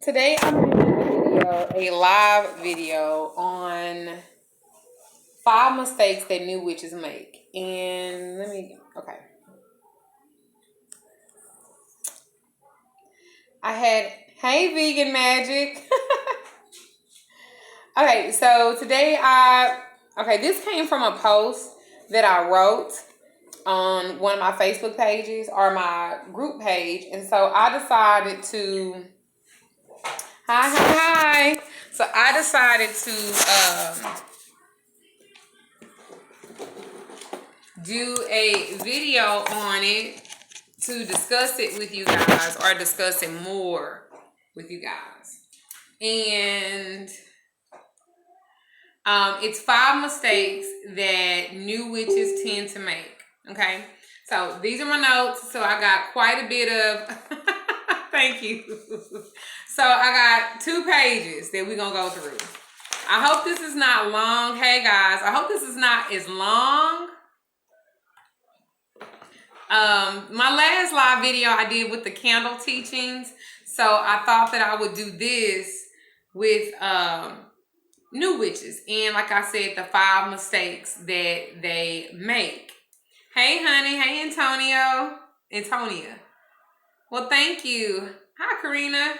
Today I'm doing a live video on 5 mistakes that new witches make. And okay. Hey Vegan Magic. Okay, so today this came from a post that I wrote on one of my Facebook pages or my group page. And so I decided to, hi. So I decided to do a video on it to discuss it with you guys, or discuss it more with you guys. And it's 5 mistakes that new witches tend to make. Okay, so these are my notes. So I got quite a bit of thank you. So I got 2 pages that we're gonna go through. I hope this is not long. Hey guys, I hope this is not as long. My last live video I did with the candle teachings, so I thought that I would do this with new witches, and like I said, the 5 mistakes that they make. Hey honey, hey Antonia. Well, thank you. Hi Karina.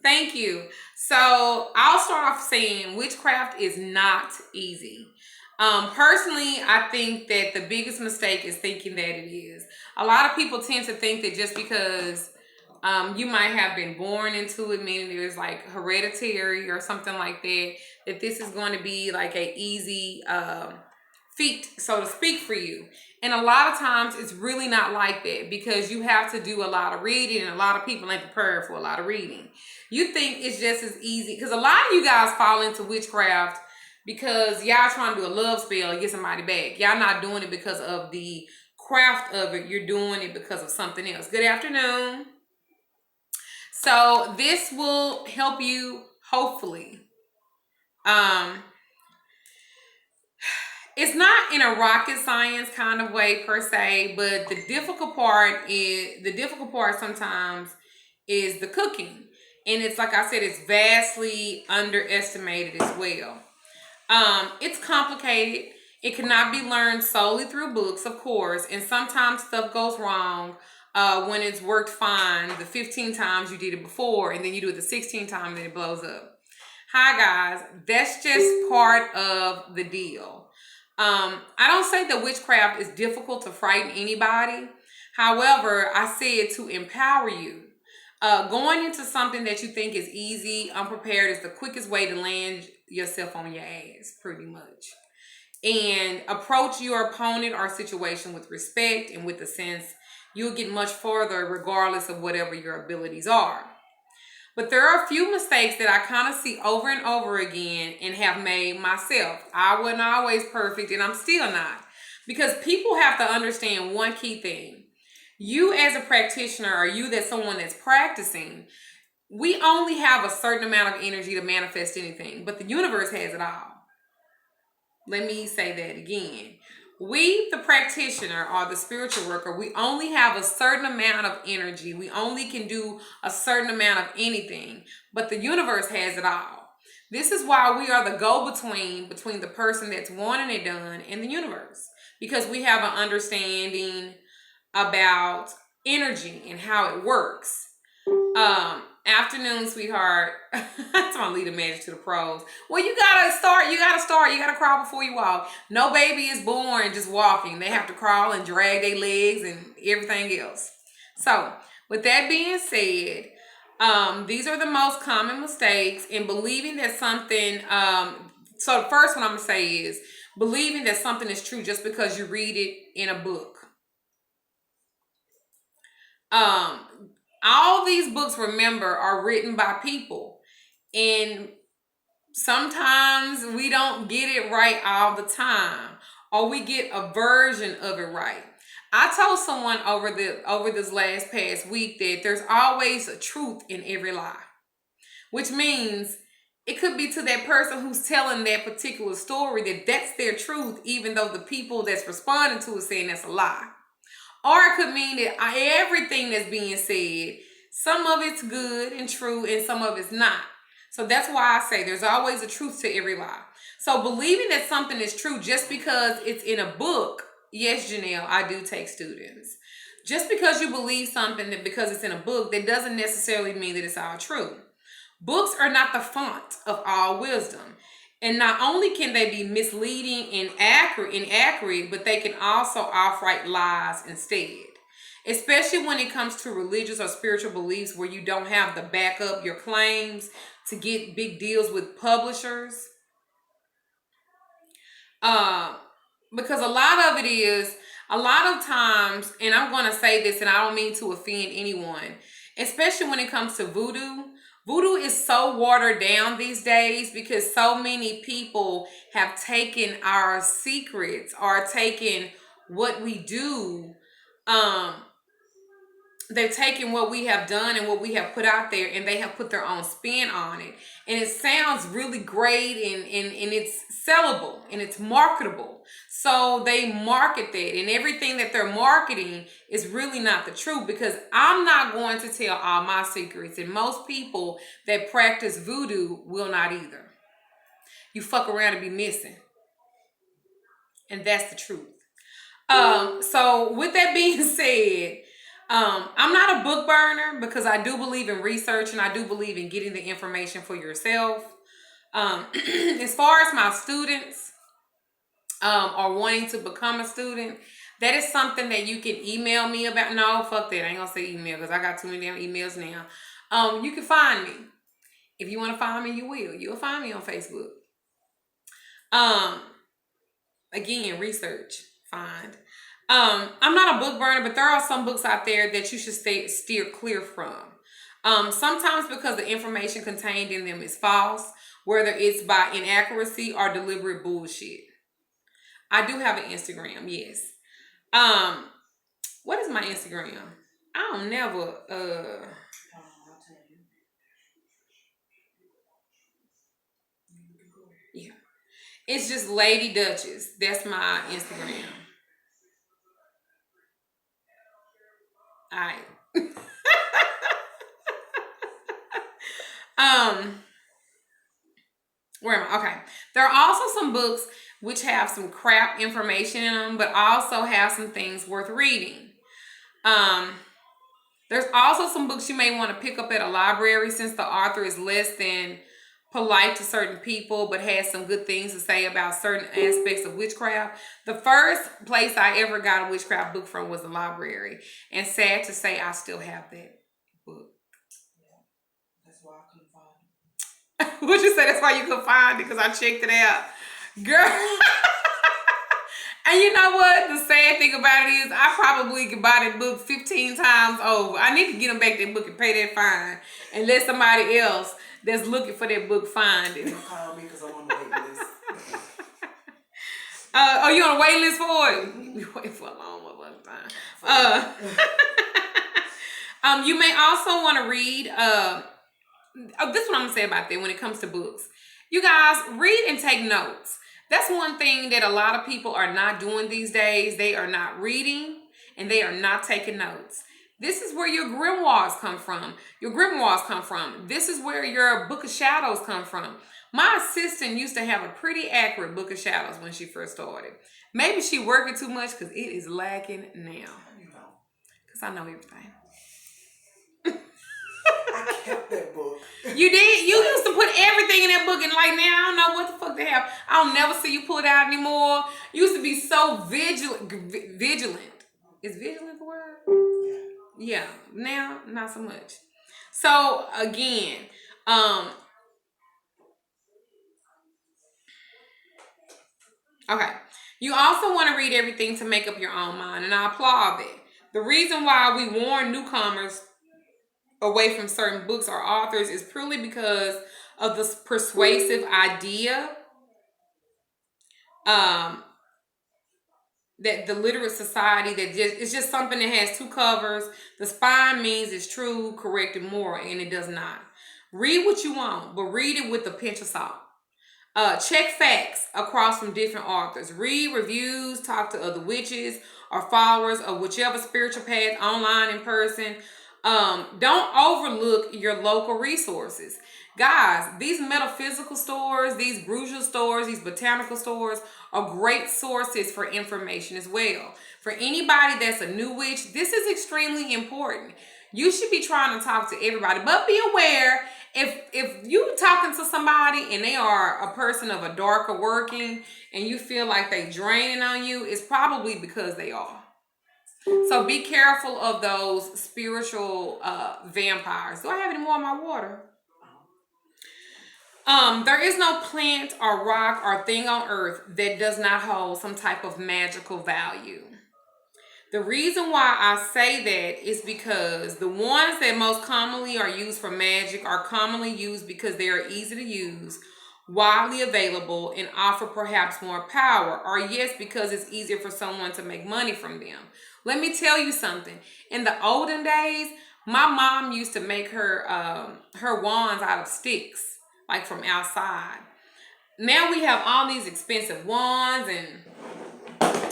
Thank you. So I'll start off saying witchcraft is not easy. Personally, I think that the biggest mistake is thinking that it is. A lot of people tend to think that just because you might have been born into it, meaning there's like hereditary or something like that, that this is going to be like a easy feat, so to speak, for you. And a lot of times it's really not like that, because you have to do a lot of reading, and a lot of people ain't prepared for a lot of reading. You think it's just as easy, because a lot of you guys fall into witchcraft because y'all trying to do a love spell and get somebody back. Y'all not doing it because of the craft of it. You're doing it because of something else. Good afternoon. So this will help you, hopefully. It's not in a rocket science kind of way per se, but the difficult part sometimes is the cooking. And it's like I said, it's vastly underestimated as well. It's complicated. It cannot be learned solely through books, of course, and sometimes stuff goes wrong when it's worked fine the 15 times you did it before, and then you do it the 16th time and it blows up. Hi guys, that's just part of the deal. I don't say that witchcraft is difficult to frighten anybody. However, I say it to empower you. Going into something that you think is easy, unprepared, is the quickest way to land yourself on your ass, pretty much. And approach your opponent or situation with respect and with a sense you'll get much further regardless of whatever your abilities are. But there are a few mistakes that I kind of see over and over again and have made myself. I wasn't always perfect, and I'm still not. Because people have to understand one key thing. You as a practitioner, or you that's someone that's practicing, we only have a certain amount of energy to manifest anything, but the universe has it all. Let me say that again. We, the practitioner or the spiritual worker, we only have a certain amount of energy. We only can do a certain amount of anything, but the universe has it all. This is why we are the go-between between the person that's wanting it done and the universe, because we have an understanding about energy and how it works. Afternoon, sweetheart. That's my leader magic to the pros. Well, you gotta start. You gotta crawl before you walk. No baby is born just walking. They have to crawl and drag their legs and everything else. So with that being said, these are the most common mistakes in believing that something, so the first one I'm gonna say is believing that something is true just because you read it in a book. All these books, remember, are written by people, and sometimes we don't get it right all the time, or we get a version of it right. I told someone over this past week that there's always a truth in every lie, which means it could be to that person who's telling that particular story that's their truth, even though the people that's responding to it saying that's a lie. Or it could mean that everything that's being said Some of it's good and true, and some of it's not. So that's why I say there's always a truth to every lie. So believing that something is true just because it's in a book, yes, Janelle, I do take students. Just because you believe something that because it's in a book, that doesn't necessarily mean that it's all true. Books are not the font of all wisdom. And not only can they be misleading and inaccurate, but they can also outright lies instead. Especially when it comes to religious or spiritual beliefs where you don't have to back up your claims to get big deals with publishers. Uh, because a lot of times, and I'm going to say this and I don't mean to offend anyone, especially when it comes to voodoo. Voodoo is so watered down these days because so many people have taken our secrets or taken what we do. Um, they've taken what we have done and what we have put out there and they have put their own spin on it. And it sounds really great and it's sellable and it's marketable. So they market that, and everything that they're marketing is really not the truth, because I'm not going to tell all my secrets, and most people that practice voodoo will not either. You fuck around and be missing. And that's the truth. So with that being said, I'm not a book burner because I do believe in research and I do believe in getting the information for yourself. As far as my students are wanting to become a student, that is something that you can email me about. No, fuck that. I ain't gonna say email because I got too many damn emails now. You can find me. If you want to find me, you will. You'll find me on Facebook. Again, research, find. I'm not a book burner, but there are some books out there that you should steer clear from. Sometimes because the information contained in them is false, whether it's by inaccuracy or deliberate bullshit. I do have an Instagram, yes. What is my Instagram? I don't never yeah. It's just Lady Duchess. That's my Instagram. Alright. um Where am I? Okay. There are also some books which have some crap information in them, but also have some things worth reading. Um, there's also some books you may want to pick up at a library since the author is less than polite to certain people, but has some good things to say about certain aspects of witchcraft. The first place I ever got a witchcraft book from was the library. And sad to say, I still have that book. That's why I couldn't find it. Would you say that's why you could find it? Because I checked it out. Girl. And you know what? The sad thing about it is I probably could buy that book 15 times over. I need to get them back that book and pay that fine. And let somebody else that's looking for that book find it. Don't call me because I'm on the wait list. Oh, you on a wait list for it? You wait for a long time. You may also want to read... this is what I'm going to say about that when it comes to books. You guys, read and take notes. That's one thing that a lot of people are not doing these days. They are not reading and they are not taking notes. This is where your grimoires come from. This is where your book of shadows come from. My assistant used to have a pretty accurate book of shadows when she first started. Maybe she working too much because it is lacking now. Because I know everything. I kept that book. You did? You used to put everything in that book, and like now I don't know what the fuck they have. I'll never see you pull it out anymore. You used to be so vigilant. Is vigilant the word? Yeah. Now, not so much. So again, okay. You also want to read everything to make up your own mind, and I applaud that. The reason why we warn newcomers away from certain books or authors is purely because of this persuasive idea that the literate society that just it's just something that has two covers. The spine means it's true, correct, and moral, and it does not. Read what you want, but read it with a pinch of salt. Check facts across from different authors. Read reviews, talk to other witches or followers of whichever spiritual path, online, in person. Don't overlook your local resources. Guys, these metaphysical stores, these brutal stores, these botanical stores are great sources for information as well. For anybody that's a new witch, this is extremely important. You should be trying to talk to everybody, but be aware if you talking to somebody and they are a person of a darker working and you feel like they draining on you, it's probably because they are. So be careful of those spiritual vampires. Do I have any more of my water? There is no plant or rock or thing on earth that does not hold some type of magical value. The reason why I say that is because the ones that most commonly are used for magic are commonly used because they are easy to use, widely available, and offer perhaps more power, or yes, because it's easier for someone to make money from them. Let me tell you something. In the olden days, my mom used to make her wands out of sticks, like from outside. Now we have all these expensive wands, and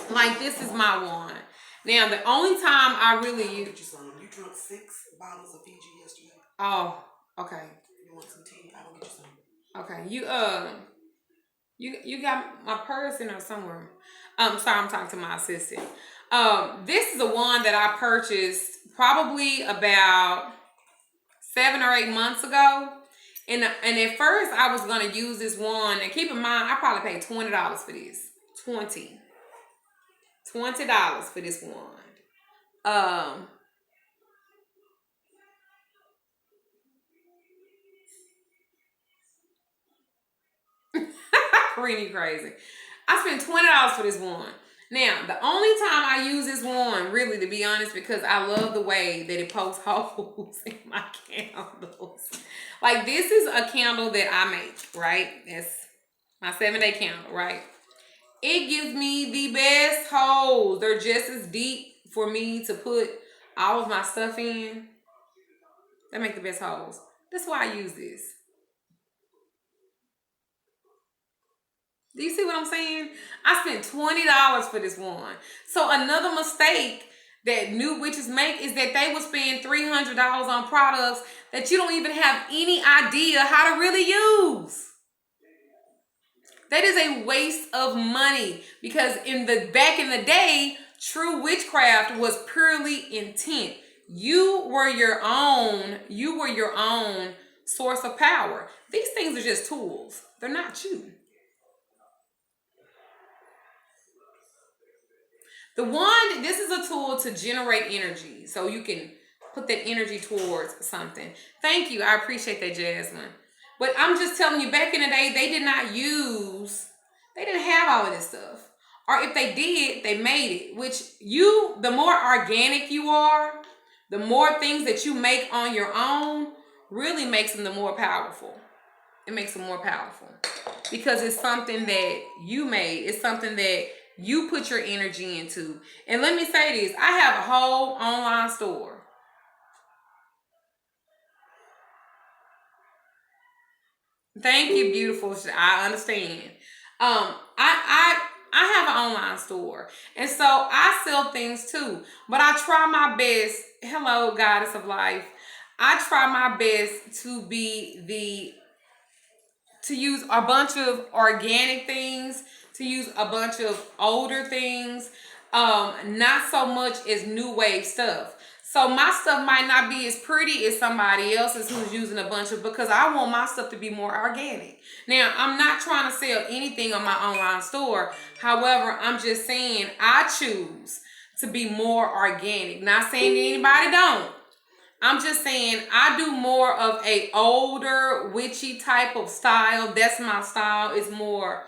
like this is my wand. Now the only time I really use. Get you some. You drunk 6 bottles of Fiji yesterday. Oh, okay. You want some tea? I will get you some. Okay, you got my purse in there somewhere. Sorry, I'm talking to my assistant. This is the one that I purchased probably about 7 or 8 months ago. And at first I was gonna use this one, and keep in mind I probably paid $20 for this. $20 for this one. Really crazy. I spent $20 for this one. Now, the only time I use this one, really, to be honest, because I love the way that it pokes holes in my candles. Like, this is a candle that I make, right? It's my 7-day candle, right? It gives me the best holes. They're just as deep for me to put all of my stuff in. They make the best holes. That's why I use this. Do you see what I'm saying? I spent $20 for this one. So another mistake that new witches make is that they will spend $300 on products that you don't even have any idea how to really use. That is a waste of money, because back in the day, true witchcraft was purely intent. You were your own source of power. These things are just tools. They're not you. The wand, this is a tool to generate energy, so you can put that energy towards something. Thank you. I appreciate that, Jasmine. But I'm just telling you, back in the day, they didn't have all of this stuff. Or if they did, they made it. Which the more organic you are, the more things that you make on your own, really makes them the more powerful. It makes them more powerful. Because it's something that you made. It's something that you put your energy into. And let me say this, I have a whole online store. Thank you, beautiful. I understand. I have an online store, and so I sell things too. But I try my best. Hello, goddess of life. I try my best to use a bunch of organic things, to use a bunch of older things, not so much as new wave stuff. So my stuff might not be as pretty as somebody else's who's using a bunch of, because I want my stuff to be more organic. Now, I'm not trying to sell anything on my online store. However, I'm just saying I choose to be more organic. Not saying that anybody don't. I'm just saying I do more of a older witchy type of style. That's my style. It's more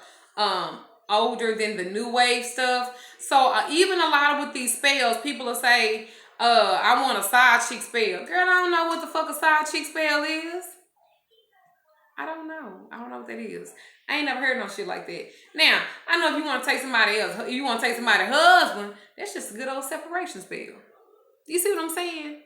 older than the new wave stuff. So even a lot of with these spells, people will say, I want a side chick spell. Girl, I don't know what the fuck a side chick spell is. I don't know what that is. I ain't never heard no shit like that. Now, I know if you want to take somebody else, if you want to take somebody's husband, that's just a good old separation spell. You see what I'm saying?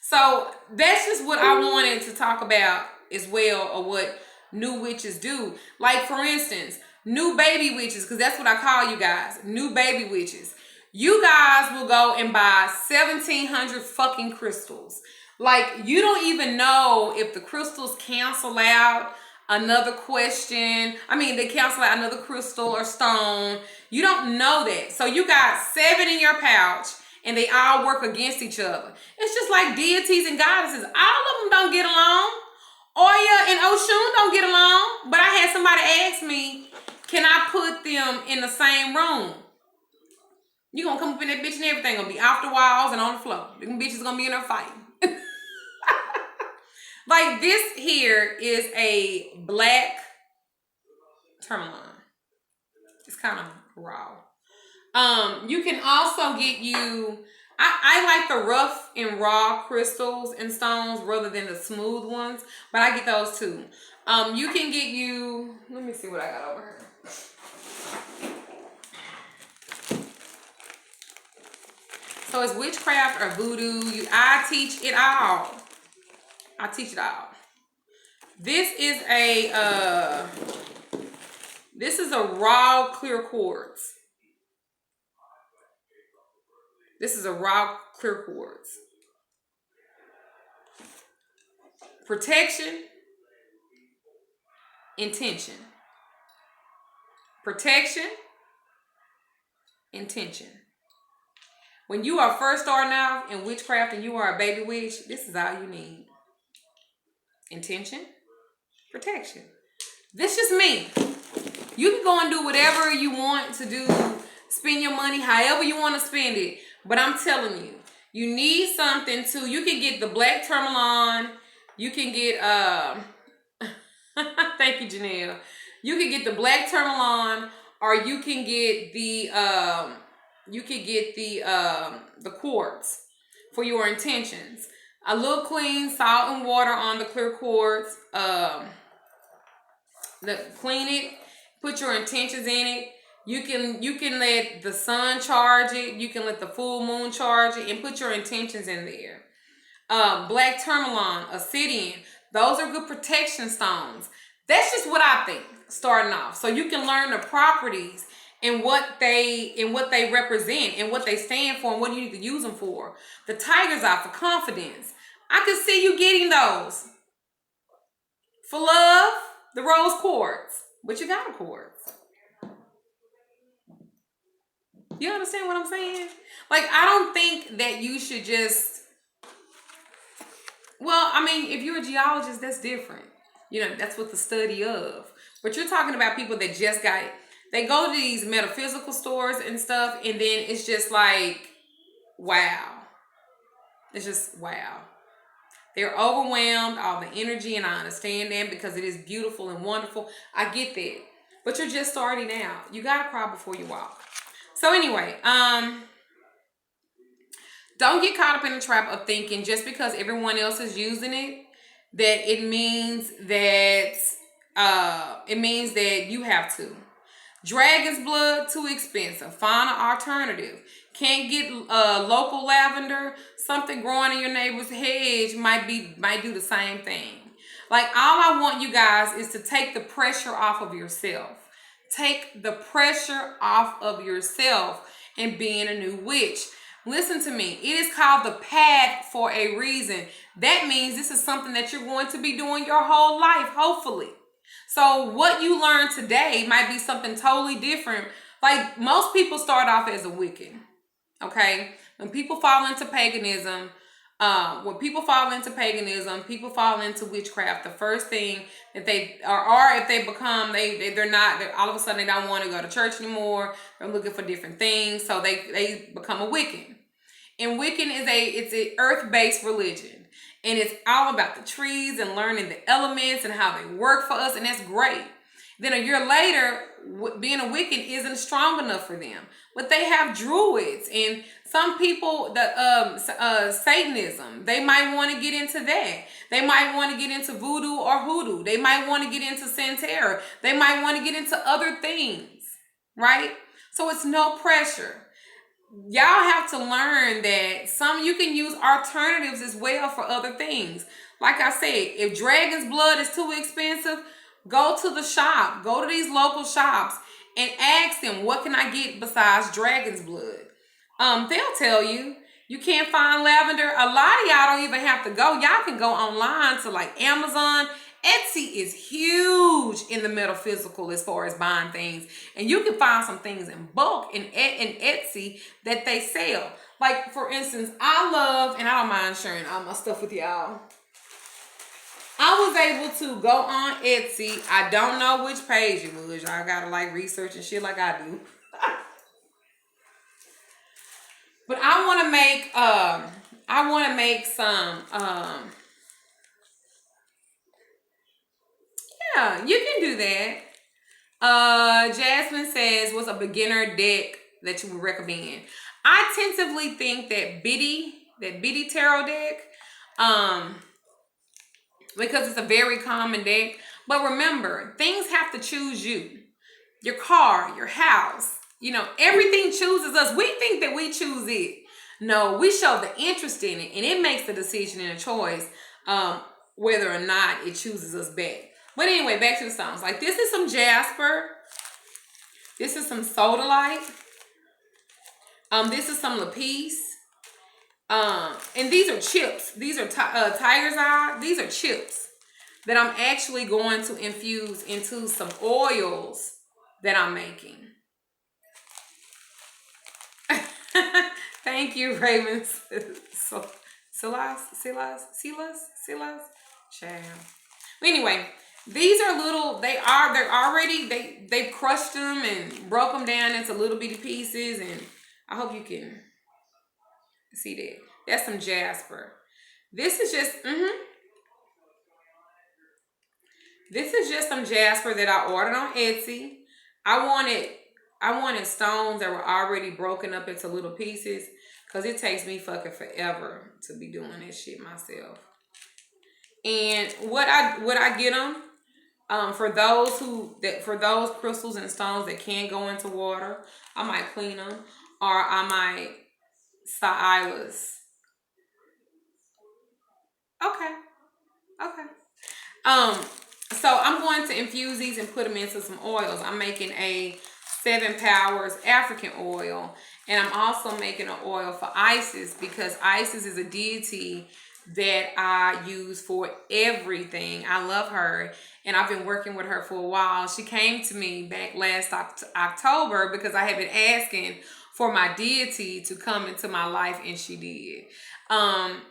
So that's just what I wanted to talk about as well, or what new witches do. Like, for instance, new baby witches, because that's what I call you guys, new baby witches. You guys will go and buy 1,700 fucking crystals. Like, you don't even know if the crystals cancel out another question. I mean, they cancel out another crystal or stone. You don't know that. So you got 7 in your pouch and they all work against each other. It's just like deities and goddesses. All of them don't get along. Oya and Oshun don't get along. But I had somebody ask me, can I put them in the same room? You gonna come up in that bitch and everything gonna be off the walls and on the floor. Them bitches gonna be in there fighting. Like, this here is a black tourmaline. It's kind of raw. You can also get you. I like the rough and raw crystals and stones rather than the smooth ones, but I get those too. You can get you. Let me see what I got over here. So it's witchcraft or voodoo. I teach it all. I teach it all. This is a raw clear quartz. This is a raw clear quartz. Protection, intention. Protection, intention. When you are first starting out in witchcraft and you are a baby witch, this is all you need. Intention, protection. This just me. You can go and do whatever you want to do. Spend your money however you want to spend it. But I'm telling you, you need something to. You can get the black tourmaline. You can get thank you, Janelle. You can get the black tourmaline, or you can get the the quartz for your intentions. A little clean salt and water on the clear quartz. Clean it. Put your intentions in it. You can let the sun charge it. You can let the full moon charge it, and put your intentions in there. Black tourmaline, obsidian. Those are good protection stones. That's just what I think starting off. So you can learn the properties and what they represent and what they stand for and what you need to use them for. The tiger's eye for confidence. I could see you getting those. For love, the rose quartz. But you got a quartz. You understand what I'm saying? Like, I don't think that you should just... Well, I mean, if you're a geologist, that's different. You know, that's what the study of. But you're talking about people that just got it. They go to these metaphysical stores and stuff, and then it's just like, wow. It's just wow. They're overwhelmed, all the energy, and I understand that because it is beautiful and wonderful. I get that. But you're just starting out. You got to crawl before you walk. So anyway, don't get caught up in the trap of thinking just because everyone else is using it, that it means that you have to. Dragon's blood, too expensive. Find an alternative. Can't get local lavender. Something growing in your neighbor's hedge might do the same thing. Like, all I want you guys is to take the pressure off of yourself. Take the pressure off of yourself and being a new witch. Listen to me. It is called the path for a reason. That means this is something that you're going to be doing your whole life, hopefully. So what you learn today might be something totally different. Like, most people start off as a Wiccan. Okay? When people fall into paganism, people fall into witchcraft. The first thing that they or if they become they're not, all of a sudden they don't want to go to church anymore. They're looking for different things, so they become a Wiccan. And Wiccan it's an earth-based religion, and it's all about the trees and learning the elements and how they work for us, and that's great. Then a year later, being a Wiccan isn't strong enough for them. But they have druids and some people, Satanism, they might want to get into that. They might want to get into voodoo or hoodoo. They might want to get into Santeria. They might want to get into other things, right? So it's no pressure. Y'all have to learn that you can use alternatives as well for other things. Like I said, if dragon's blood is too expensive, go to the shop. Go to these local shops and ask them, what can I get besides dragon's blood? They'll tell you. You can't find lavender. A lot of y'all don't even have to go. Y'all can go online to like Amazon. Etsy is huge in the metaphysical as far as buying things. And you can find some things in bulk in Etsy that they sell. Like, for instance, I love, and I don't mind sharing all my stuff with y'all. I was able to go on Etsy. I don't know which page it was. Y'all gotta like research and shit like I do. But I want to make some yeah, you can do that. Jasmine says, what's a beginner deck that you would recommend? I tentatively think that Biddy tarot deck, because it's a very common deck. But remember, things have to choose you. Your car, your house, everything chooses us. We think that we choose it. No, we show the interest in it, and it makes the decision and a choice, whether or not it chooses us back. But anyway, back to the stones. Like, this is some jasper. This is some sodalite. This is some lapis. And these are chips. These are tiger's eye. These are chips that I'm actually going to infuse into some oils that I'm making. Thank you, Raven. Silas. Child. Anyway, these are little. They've crushed them and broke them down into little bitty pieces, and I hope you can see that. That's some jasper. This is just This is just some jasper that I ordered on Etsy. I wanted stones that were already broken up into little pieces, because it takes me fucking forever to be doing this shit myself. And what I get them, for those crystals and stones that can go into water, I might clean them, or I might silas. Okay. So I'm going to infuse these and put them into some oils. I'm making a 7 Powers African oil, and I'm also making an oil for Isis, because Isis is a deity that I use for everything. I love her, and I've been working with her for a while. She came to me back last October because I had been asking for my deity to come into my life, and she did. And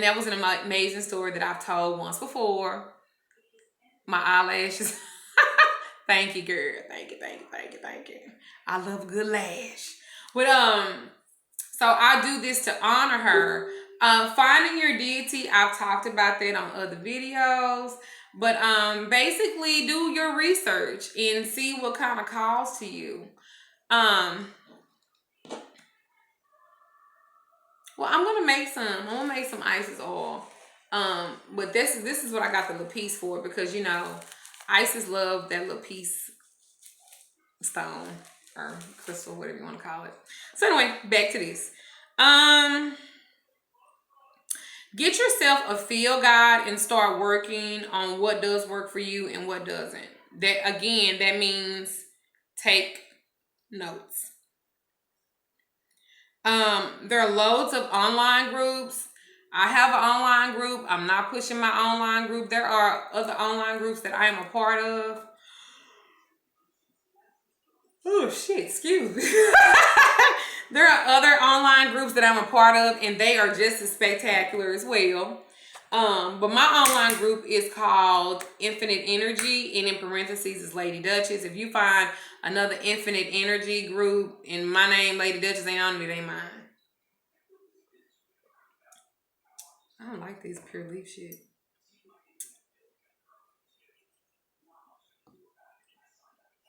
that was an amazing story that I've told once before. My eyelashes. Thank you, girl. Thank you. I love a good lash. But so I do this to honor her. Finding your deity, I've talked about that on other videos. But basically do your research and see what kind of calls to you. Well, I'm gonna make some Isis oil. But this is what I got the lapis for, because Isis love that lapis stone or crystal, whatever you want to call it. So anyway, back to this. Get yourself a field guide and start working on what does work for you and what doesn't. That means take notes. There are loads of online groups. I have an online group. I'm not pushing my online group. There are other online groups that I am a part of. Oh shit, excuse me. There are other online groups that I'm a part of, and they are just as spectacular as well. But my online group is called Infinite Energy, and in parentheses is Lady Duchess. If you find another Infinite Energy group and my name Lady Duchess ain't on it, it ain't mine. I don't like these pure leaf shit.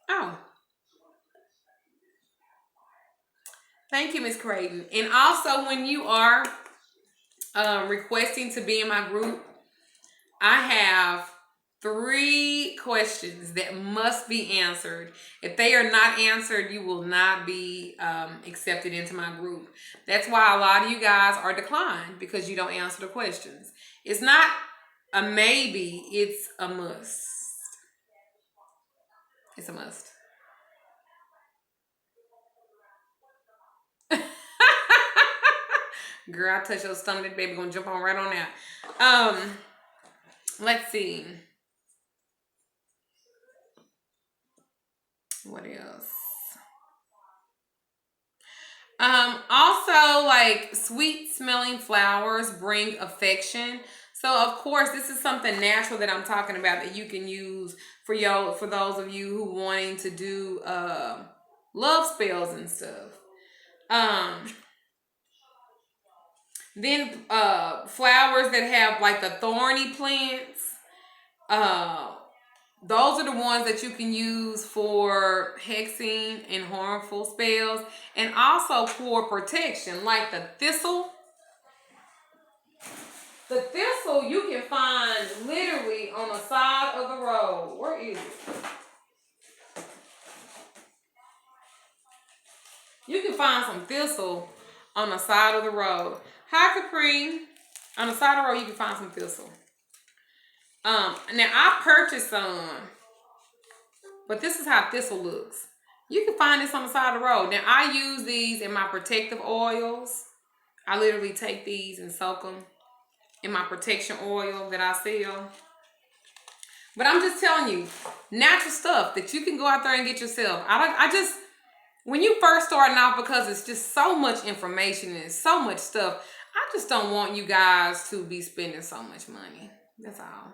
Oh. Thank you, Miss Creighton. And also, when you are requesting to be in my group, I have 3 questions that must be answered. If they are not answered, you will not be accepted into my group. That's why a lot of you guys are declined, because you don't answer the questions. It's not a maybe, it's a must. It's a must. Girl, I touch your stomach, that baby gonna jump on right on out. Let's see. What else? Also, like, sweet smelling flowers bring affection. So of course, this is something natural that I'm talking about that you can use for those of you who wanting to do love spells and stuff. Um, then flowers that have like the thorny plants. Uh, those are the ones that you can use for hexing and harmful spells, and also for protection, like the thistle. The thistle you can find literally on the side of the road. Where is it? You can find some thistle on the side of the road. Hi, Capri. On the side of the road, you can find some thistle. Now I purchased some, but this is how thistle looks. You can find this on the side of the road. Now I use these in my protective oils. I literally take these and soak them in my protection oil that I sell. But I'm just telling you, natural stuff that you can go out there and get yourself. When you first starting off, because it's just so much information and so much stuff, I just don't want you guys to be spending so much money. That's all.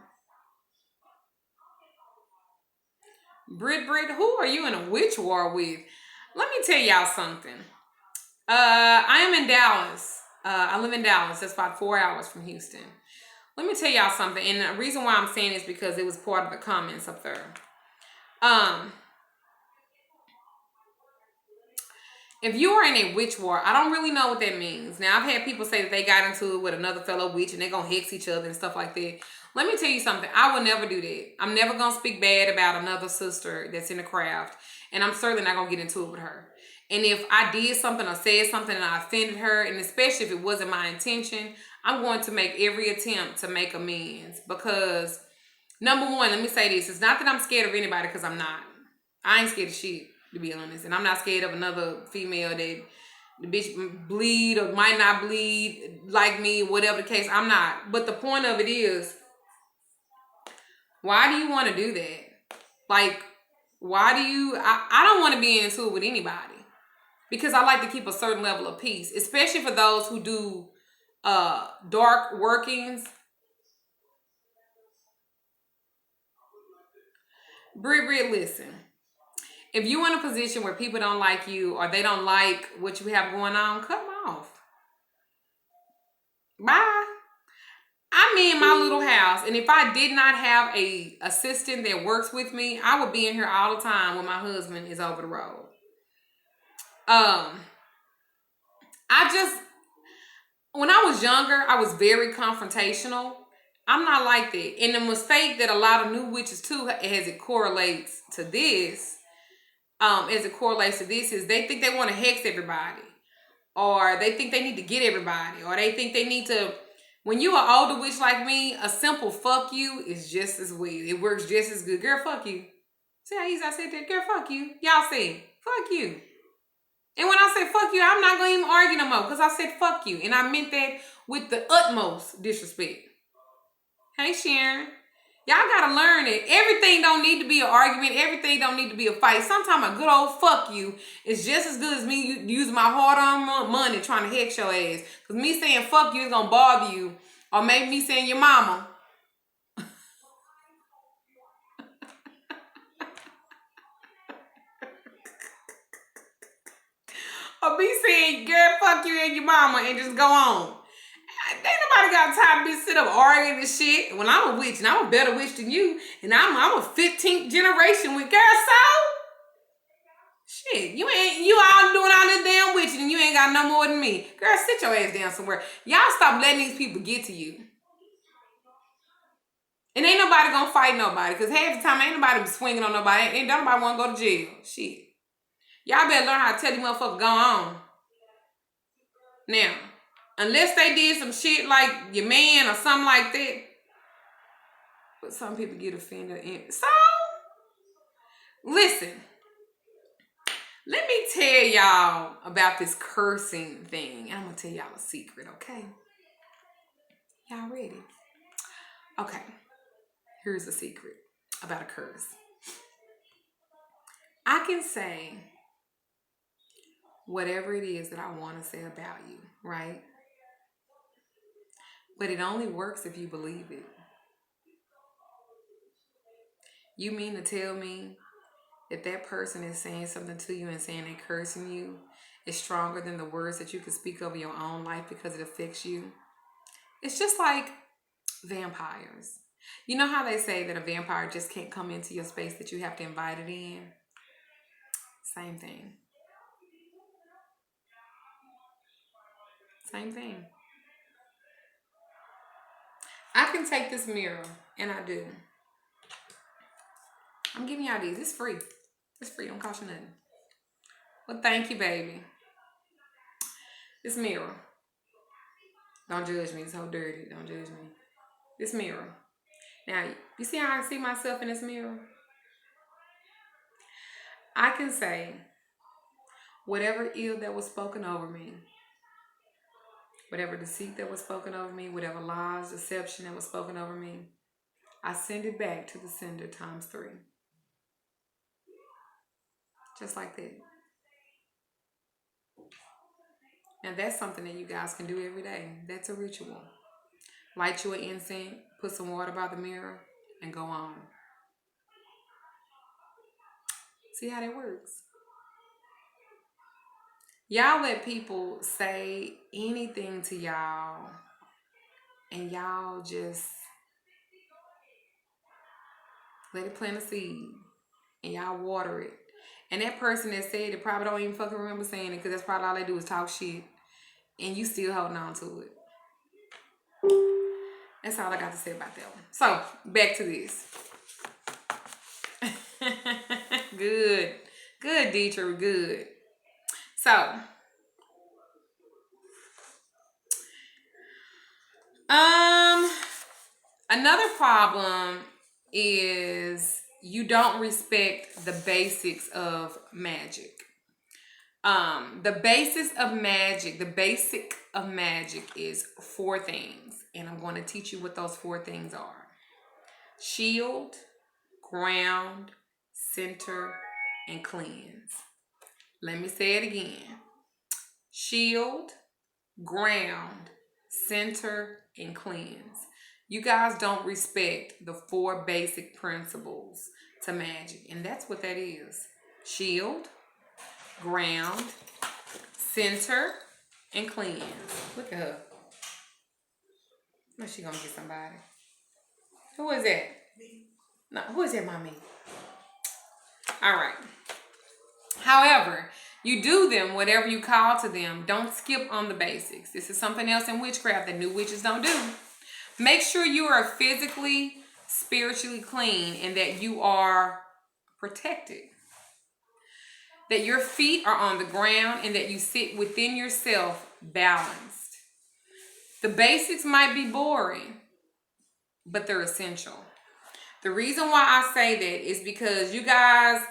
Brit, who are you in a witch war with? Let me tell y'all something. I am in Dallas. I live in Dallas. That's about 4 hours from Houston. Let me tell y'all something. And the reason why I'm saying this is because it was part of the comments up there. If you are in a witch war, I don't really know what that means. Now, I've had people say that they got into it with another fellow witch and they're going to hex each other and stuff like that. Let me tell you something. I will never do that. I'm never going to speak bad about another sister that's in the craft. And I'm certainly not going to get into it with her. And if I did something or said something and I offended her, and especially if it wasn't my intention, I'm going to make every attempt to make amends. Because, number one, let me say this. It's not that I'm scared of anybody, because I'm not. I ain't scared of shit, to be honest. And I'm not scared of another female that the bitch bleed or might not bleed like me, whatever the case. I'm not. But the point of it is, why do you want to do that? Like, why do you... I don't want to be into it with anybody. Because I like to keep a certain level of peace. Especially for those who do dark workings. Brit, listen. If you're in a position where people don't like you or they don't like what you have going on, cut them off. Bye. I'm in my little house, and if I did not have a assistant that works with me, I would be in here all the time when my husband is over the road. When I was younger, I was very confrontational. I'm not like that. And the mistake that a lot of new witches too, as it correlates to this, is they think they want to hex everybody. Or they think they need to get everybody. Or they think they need to... When you are older witch like me, a simple fuck you is just as well. It works just as good. Girl, fuck you. See how easy I said that? Girl, fuck you. Y'all say, fuck you. And when I say fuck you, I'm not going to even argue no more. Because I said fuck you. And I meant that with the utmost disrespect. Hey, Sharon. Y'all got to learn it. Everything don't need to be an argument. Everything don't need to be a fight. Sometimes a good old fuck you is just as good as me using my hard-earned money trying to hex your ass. Because me saying fuck you is going to bother you. Or maybe me saying your mama. Or me saying, girl, fuck you and your mama and just go on. Ain't nobody got time to be sit up arguing this shit. When I'm a witch, and I'm a better witch than you, and I'm a 15th generation with girl, so shit, you all doing all this damn witching and you ain't got no more than me. Girl, sit your ass down somewhere. Y'all stop letting these people get to you. And ain't nobody gonna fight nobody, because half the time ain't nobody be swinging on nobody. Ain't nobody wanna go to jail. Shit. Y'all better learn how to tell these motherfuckers go on. Now, unless they did some shit like your man or something like that. But some people get offended. So, listen. Let me tell y'all about this cursing thing. And I'm going to tell y'all a secret, okay? Y'all ready? Okay. Here's a secret about a curse. I can say whatever it is that I want to say about you, right? But it only works if you believe it. You mean to tell me that that person is saying something to you and saying they're cursing you is stronger than the words that you can speak over your own life because it affects you? It's just like vampires. You know how they say that a vampire just can't come into your space, that you have to invite it in? Same thing. Same thing. I can take this mirror, and I do. I'm giving y'all these. It's free. It's free. Don't cost you nothing. Well, thank you, baby. This mirror. Don't judge me. It's so dirty. Don't judge me. This mirror. Now, you see how I see myself in this mirror? I can say whatever ill that was spoken over me, whatever deceit that was spoken over me, whatever lies, deception that was spoken over me, I send it back to the sender times 3. Just like that. Now that's something that you guys can do every day. That's a ritual. Light you an incense, put some water by the mirror, and go on. See how that works? Y'all let people say anything to y'all, and y'all just let it plant a seed, and y'all water it. And that person that said it probably don't even fucking remember saying it, because that's probably all they do is talk shit, and you still holding on to it. That's all I got to say about that one. So, back to this. Good. Good, Deidre. Good. So, another problem is you don't respect the basics of magic. The basic of magic is 4 things, and I'm going to teach you what those 4 things are: shield, ground, center, and cleanse. Let me say it again: shield, ground, center, and cleanse. You guys don't respect the 4 basic principles to magic, and that's what that is: shield, ground, center, and cleanse. Look at her. Now she gonna get somebody. Who is that? No, who is that, mommy? All right. However, you do them whatever you call to them. Don't skip on the basics. This is something else in witchcraft that new witches don't do. Make sure you are physically, spiritually clean, and that you are protected. That your feet are on the ground, and that you sit within yourself balanced. The basics might be boring, but they're essential. The reason why I say that is because you guys,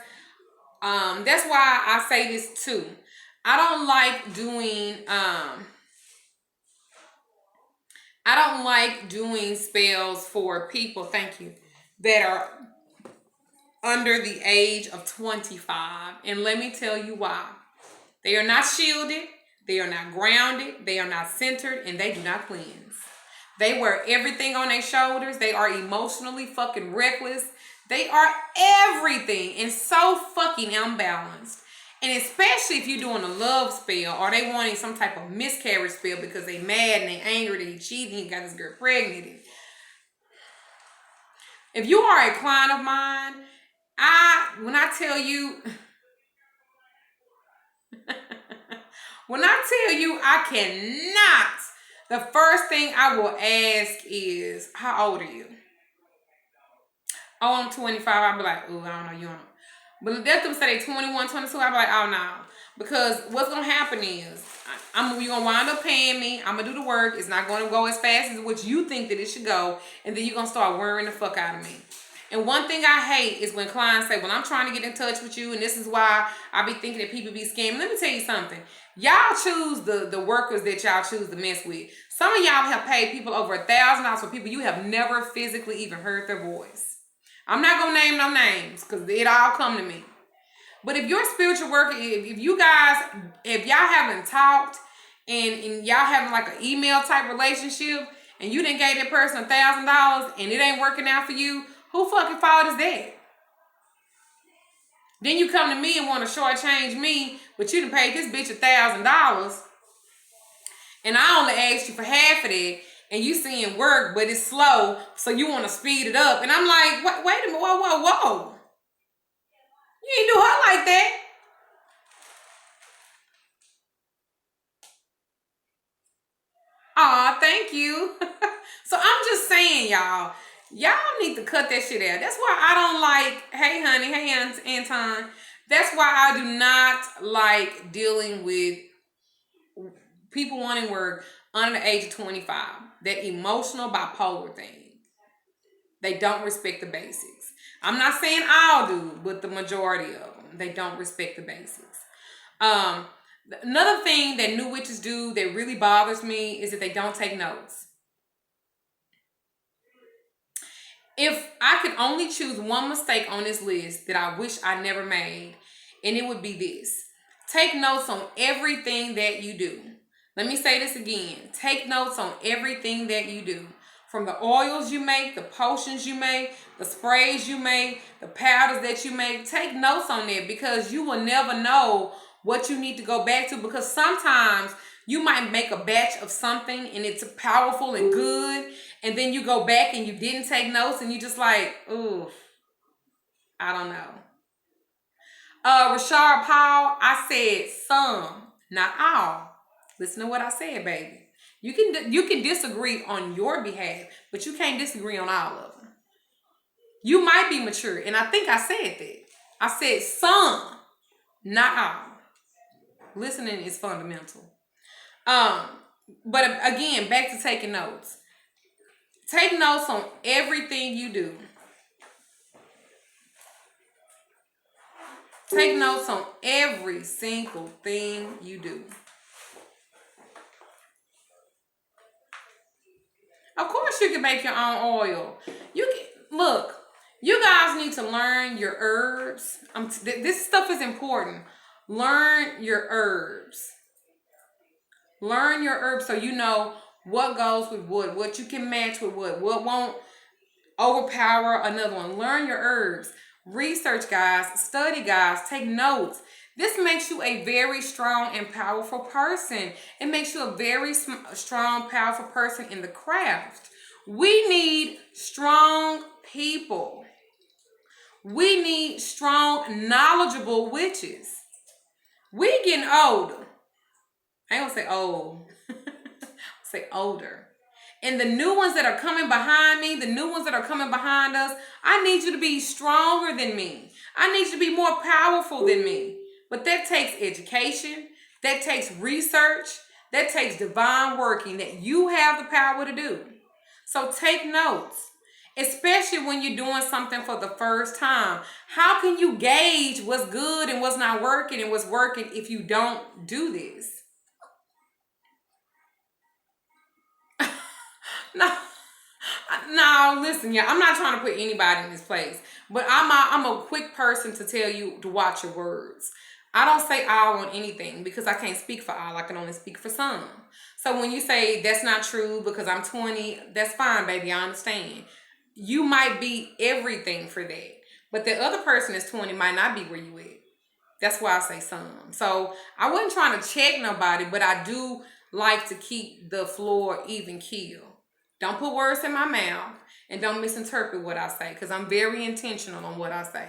that's why I say this too. I don't like doing spells for people, thank you, that are under the age of 25. And let me tell you why. They are not shielded, they are not grounded, they are not centered, and they do not cleanse. They wear everything on their shoulders. They are emotionally fucking reckless. They are everything and so fucking unbalanced. And especially if you're doing a love spell or they wanting some type of miscarriage spell because they mad and they angry that he cheating, he got this girl pregnant. If you are a client of mine, when I tell you I cannot, the first thing I will ask is, how old are you? Oh, I'm 25. I'll be like, oh, I don't know, you don't know. But if them say they 21, 22, I'll be like, oh, no. Because what's going to happen is, you're going to wind up paying me. I'm going to do the work. It's not going to go as fast as what you think that it should go. And then you're going to start worrying the fuck out of me. And one thing I hate is when clients say, well, I'm trying to get in touch with you, and this is why I be thinking that people be scamming. Let me tell you something. Y'all choose the workers that y'all choose to mess with. Some of y'all have paid people over $1,000 for people you have never physically even heard their voice. I'm not going to name no names because it all come to me. But if you're a spiritual worker, if you guys, if y'all haven't talked and y'all having like an email type relationship and you didn't gave that person $1,000 and it ain't working out for you, who fucking fault is that? Then you come to me and want to shortchange me, but you done paid this bitch $1,000 and I only asked you for half of it and you seeing work, but it's slow, so you want to speed it up. And I'm like, wait a minute, whoa. You ain't do her like that. Aw, thank you. So I'm just saying, y'all need to cut that shit out. That's why I don't like, hey honey, hey Anton. That's why I do not like dealing with people wanting work under the age of 25. That emotional bipolar thing. They don't respect the basics. I'm not saying all do, but the majority of them, they don't respect the basics. Another thing that new witches do that really bothers me is that they don't take notes. If I could only choose one mistake on this list that I wish I never made, and it would be this. Take notes on everything that you do. Let me say this again. Take notes on everything that you do. From the oils you make, the potions you make, the sprays you make, the powders that you make. Take notes on it because you will never know what you need to go back to, because sometimes you might make a batch of something and it's powerful and good, and then you go back and you didn't take notes and you just like, ooh, I don't know. Rashard Paul, I said some, not all. Listen to what I said, baby. You can disagree on your behalf, but you can't disagree on all of them. You might be mature, and I think I said that. I said some, not all. Listening is fundamental. But again, back to taking notes. Take notes on everything you do. Take notes on every single thing you do. Of course you can make your own oil. Look, you guys need to learn your herbs. This stuff is important. Learn your herbs. Learn your herbs so you know what goes with what you can match with what won't overpower another one. Learn your herbs. Research, guys. Study, guys. Take notes. This makes you a very strong and powerful person. It makes you a very strong, powerful person in the craft. We need strong people. We need strong, knowledgeable witches. We getting older. I ain't gonna say old. Say older. And the new ones that are coming behind me, the new ones that are coming behind us, I need you to be stronger than me. I need you to be more powerful than me. But that takes education. That takes research. That takes divine working that you have the power to do. So take notes, especially when you're doing something for the first time. How can you gauge what's good and what's not working and what's working if you don't do this? No, listen, yeah, I'm not trying to put anybody in this place, but I'm a quick person to tell you to watch your words. I don't say all on anything because I can't speak for all. I can only speak for some. So when you say that's not true because I'm 20, that's fine, baby. I understand. You might be everything for that, but the other person is 20 might not be where you at. That's why I say some. So I wasn't trying to check nobody, but I do like to keep the floor even keel. Don't put words in my mouth and don't misinterpret what I say because I'm very intentional on what I say.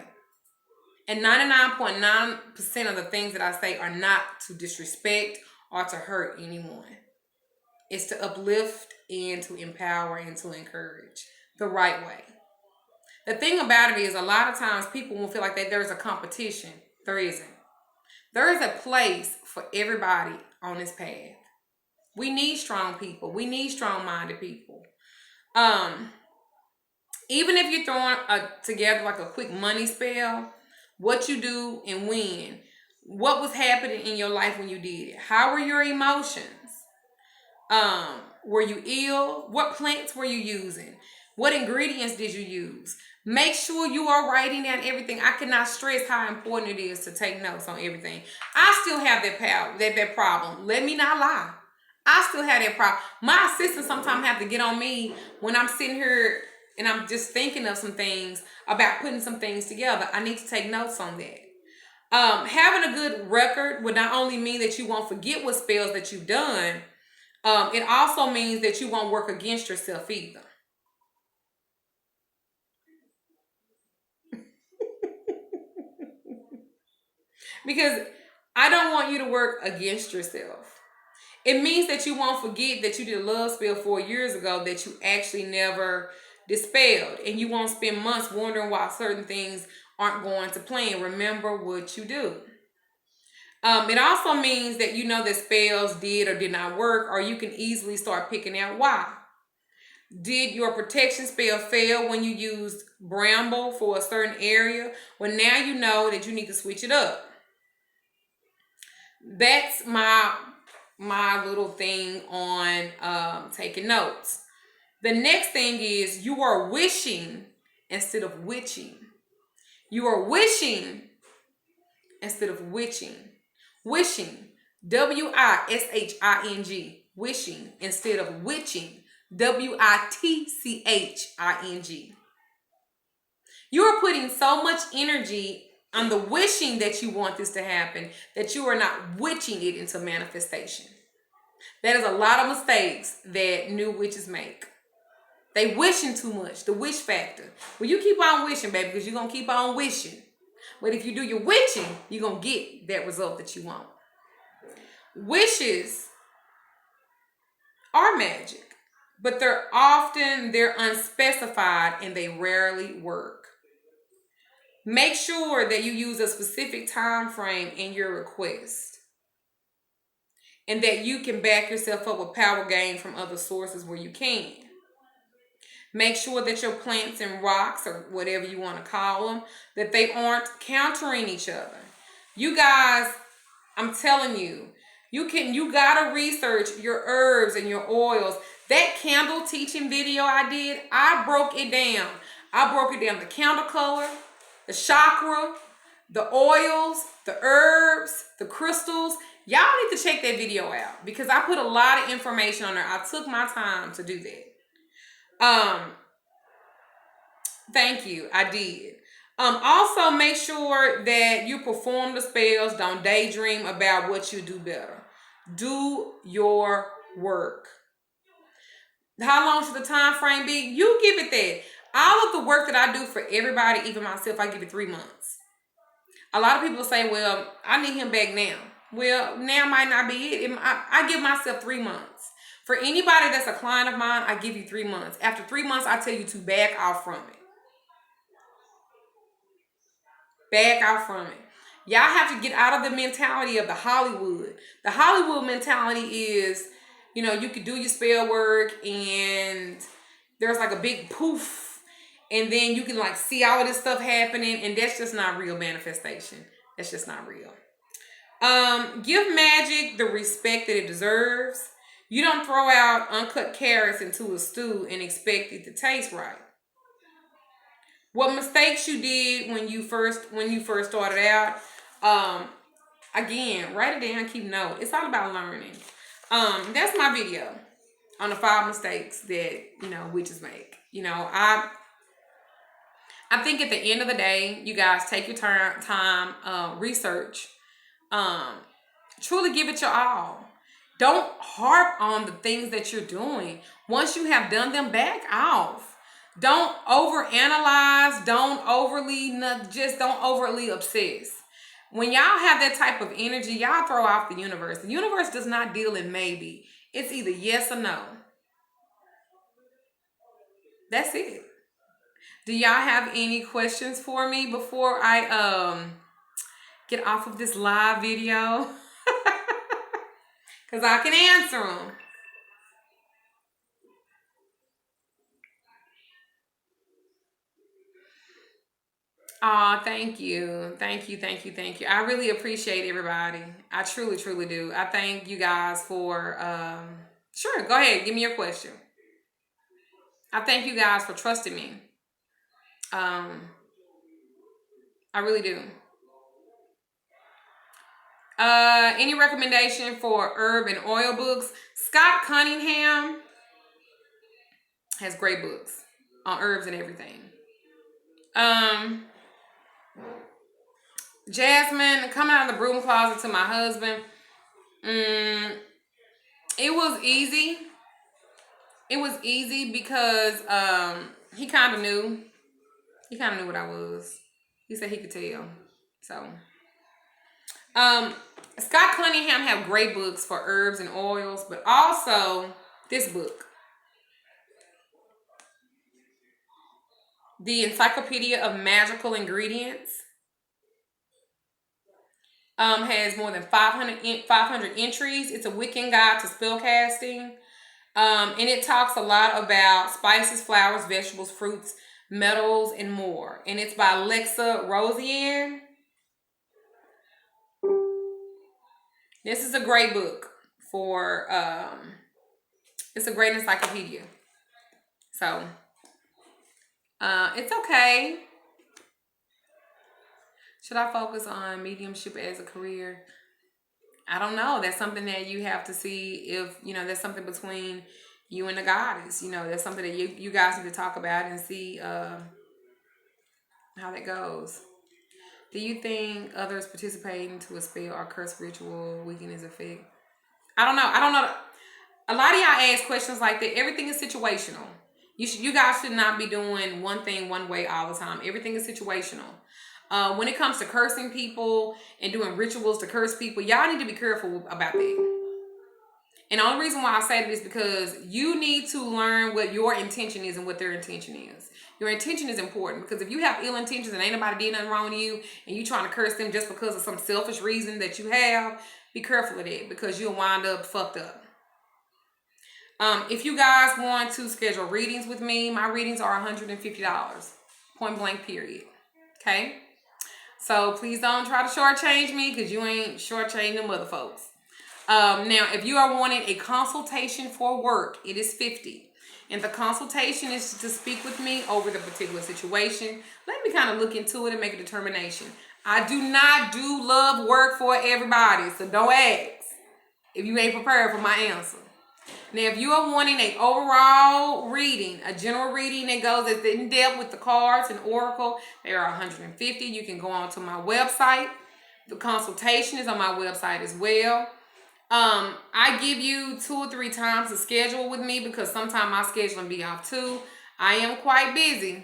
And 99.9% of the things that I say are not to disrespect or to hurt anyone. It's to uplift and to empower and to encourage the right way. The thing about it is a lot of times people will feel like that there's a competition. There isn't. There is a place for everybody on this path. We need strong people. We need strong-minded people. Even if you're throwing together like a quick money spell, what you do and when, what was happening in your life when you did it, how were your emotions, were you ill, what plants were you using, what ingredients did you use. Make sure you are writing down everything. I cannot stress how important it is to take notes on everything. I still have that problem. Let me not lie. I still have that problem. My assistants sometimes have to get on me when I'm sitting here and I'm just thinking of some things about putting some things together. I need to take notes on that. Having a good record would not only mean that you won't forget what spells that you've done, it also means that you won't work against yourself either. Because I don't want you to work against yourself. It means that you won't forget that you did a love spell 4 years ago that you actually never dispelled. And you won't spend months wondering why certain things aren't going to plan. Remember what you do. It also means that you know that spells did or did not work, or you can easily start picking out why. Did your protection spell fail when you used bramble for a certain area? Well, now you know that you need to switch it up. That's my little thing on taking notes. The next thing is you are wishing instead of witching. You are wishing instead of witching. Wishing, wishing. Wishing instead of witching, witching. You are putting so much energy on the wishing that you want this to happen that you are not witching it into manifestation. That is a lot of mistakes that new witches make. They wishing too much, the wish factor. Well, you keep on wishing, baby, because you're going to keep on wishing. But if you do your witching, you're going to get that result that you want. Wishes are magic, but they're unspecified and they rarely work. Make sure that you use a specific time frame in your request and that you can back yourself up with power gain from other sources where you can. Make sure that your plants and rocks, or whatever you want to call them, that they aren't countering each other. You guys, I'm telling you, you gotta research your herbs and your oils. That candle teaching video I did, I broke it down. The candle color, the chakra, the oils, the herbs, the crystals. Y'all need to check that video out because I put a lot of information on there. I took my time to do that. Thank you. I did. Also make sure that you perform the spells. Don't daydream about what you do better. Do your work. How long should the time frame be? You give it that. All of the work that I do for everybody, even myself, I give it 3 months. A lot of people say, well, I need him back now. Well, now might not be it. I give myself 3 months. For anybody that's a client of mine, I give you 3 months. After 3 months, I tell you to back off from it. Back out from it. Y'all have to get out of the mentality of the Hollywood. The Hollywood mentality is, you could do your spell work and there's like a big poof and then you can like see all of this stuff happening, and that's just not real manifestation. That's just not real. Give magic the respect that it deserves. You don't throw out uncut carrots into a stew and expect it to taste right. What mistakes you did when you first started out. Again, write it down, keep note. It's all about learning. That's my video on the 5 mistakes that witches make. I think at the end of the day, you guys take your time, research, truly give it your all. Don't harp on the things that you're doing. Once you have done them, back off. Don't overanalyze. Don't overly obsess. When y'all have that type of energy, y'all throw off the universe. The universe does not deal in maybe. It's either yes or no. That's it. Do y'all have any questions for me before I get off of this live video? Because I can answer them. Oh, thank you. Thank you. Thank you. Thank you. I really appreciate everybody. I truly, truly do. I thank you guys for sure, go ahead, give me your question. I thank you guys for trusting me. Um, I really do. Any recommendation for herb and oil books? Scott Cunningham has great books on herbs and everything. Um, Jasmine, coming out of the broom closet to my husband. It was easy. It was easy because he kind of knew. He kind of knew what I was. He said he could tell. So, um, Scott Cunningham have great books for herbs and oils, but also this book, The Encyclopedia of Magical Ingredients, has more than 500 entries. It's a Wiccan guide to spellcasting. And it talks a lot about spices, flowers, vegetables, fruits, metals, and more. And it's by Alexa Rosian. This is a great book for, it's a great encyclopedia. So, it's okay. Should I focus on mediumship as a career? I don't know. That's something that you have to see if, there's something between you and the goddess. That's something that you guys need to talk about and see how that goes. Do you think others participating to a spell or curse ritual weaken his effect? I don't know. A lot of y'all ask questions like that. Everything is situational. You guys should not be doing one thing one way all the time. Everything is situational. When it comes to cursing people and doing rituals to curse people, y'all need to be careful about that. And the only reason why I say that is because you need to learn what your intention is and what their intention is. Your intention is important because if you have ill intentions and ain't nobody did nothing wrong to you and you trying to curse them just because of some selfish reason that you have, be careful of that because you'll wind up fucked up. If you guys want to schedule readings with me, my readings are $150. Point blank, period. Okay? So please don't try to shortchange me because you ain't shortchanging them other folks. Now, if you are wanting a consultation for work, it is $50. And the consultation is to speak with me over the particular situation. Let me kind of look into it and make a determination. I do not do love work for everybody, so don't ask if you ain't prepared for my answer. Now, if you are wanting an overall reading, a general reading that goes in depth with the cards and oracle, they are $150. You can go on to my website. The consultation is on my website as well. I give you 2 or 3 times to schedule with me because sometimes my scheduling be off too. I am quite busy,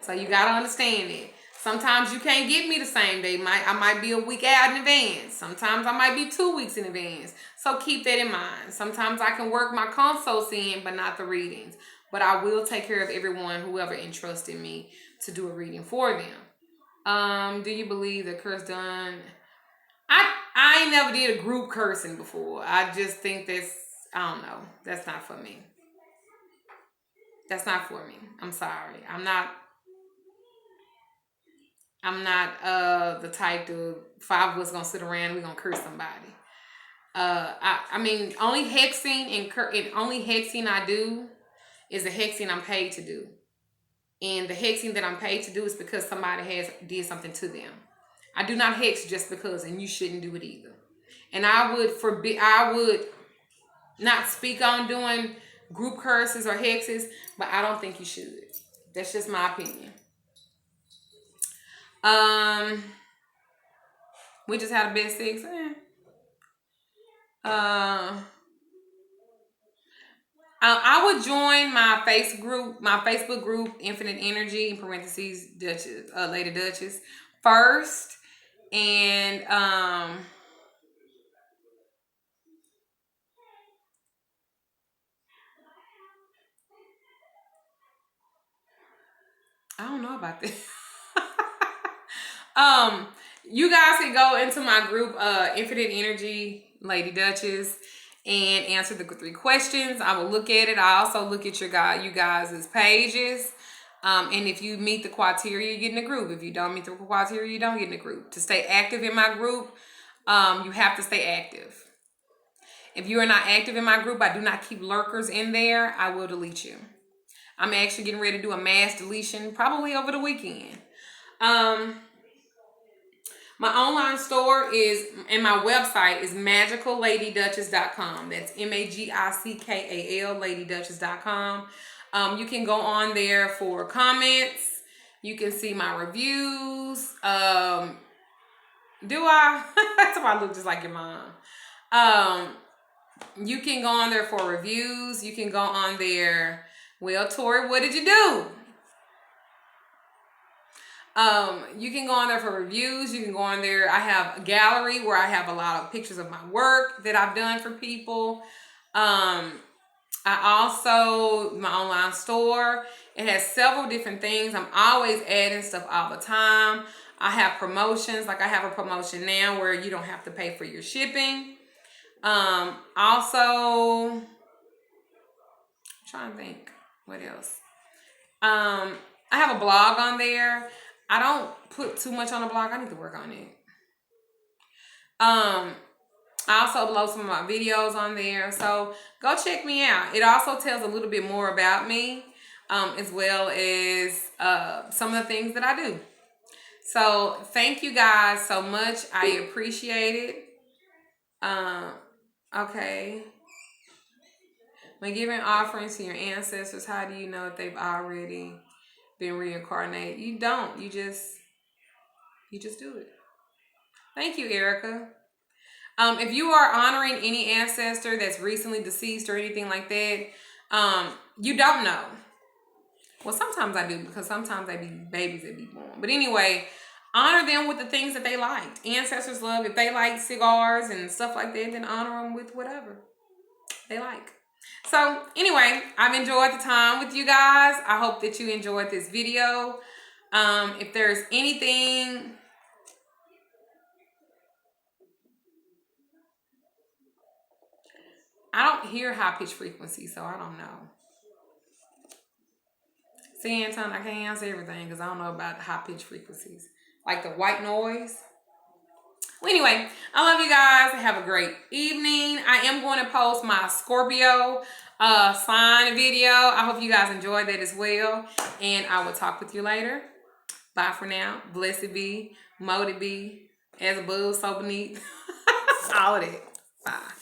so you gotta understand it. Sometimes you can't get me the same day. I might be a week out in advance. Sometimes I might be 2 weeks in advance. So keep that in mind. Sometimes I can work my consults in, but not the readings. But I will take care of everyone, whoever entrusted me to do a reading for them. Do you believe the curse done? I ain't never did a group cursing before. I just think I don't know. That's not for me. That's not for me. I'm sorry. I'm not the type to 5 of us gonna sit around and we gonna curse somebody. I mean, only hexing I do is the hexing I'm paid to do. And the hexing that I'm paid to do is because somebody did something to them. I do not hex just because, and you shouldn't do it either. And I would not speak on doing group curses or hexes, but I don't think you should. That's just my opinion. We just had a best sex. I would join my Facebook group, Infinite Energy, in parentheses, Duchess, Lady Duchess, first. And I don't know about this. You guys can go into my group, Infinite Energy, Lady Duchess, and answer the 3 questions. I will look at it. I also look at you guys' pages. And if you meet the criteria, you get in the group. If you don't meet the criteria, you don't get in the group. To stay active in my group, you have to stay active. If you are not active in my group, I do not keep lurkers in there. I will delete you. I'm actually getting ready to do a mass deletion probably over the weekend. My online store is, and my website is magicalladyduchess.com. That's MAGICKAL ladyduchess.com. You can go on there for comments. You can see my reviews. Do I? That's why I look just like your mom. You can go on there for reviews. You can go on there. Well, Tori, what did you do? You can go on there for reviews. You can go on there. I have a gallery where I have a lot of pictures of my work that I've done for people. I also, my online store, it has several different things. I'm always adding stuff all the time. I have promotions. Like I have a promotion now where you don't have to pay for your shipping. Also, I'm trying to think what else. I have a blog on there. I don't put too much on the blog. I need to work on it. I also upload some of my videos on there. So go check me out. It also tells a little bit more about me, as well as some of the things that I do. So thank you guys so much. I appreciate it. Okay. When giving offerings to your ancestors, how do you know if they've already been reincarnated? You don't. You just do it. Thank you, Erica. If you are honoring any ancestor that's recently deceased or anything like that, you don't know. Well, sometimes I do, because sometimes they be babies that be born. But anyway, honor them with the things that they liked. Ancestors love, if they like cigars and stuff like that, then honor them with whatever they like. So anyway, I've enjoyed the time with you guys. I hope that you enjoyed this video. If there's anything, I don't hear high pitch frequency, so I don't know. See, Anton, I can't answer everything because I don't know about high pitch frequencies, like the white noise. Well, anyway, I love you guys. Have a great evening. I am going to post my Scorpio sign video. I hope you guys enjoyed that as well. And I will talk with you later. Bye for now. Blessed be. Moted be. As above, so beneath. All of that. Bye.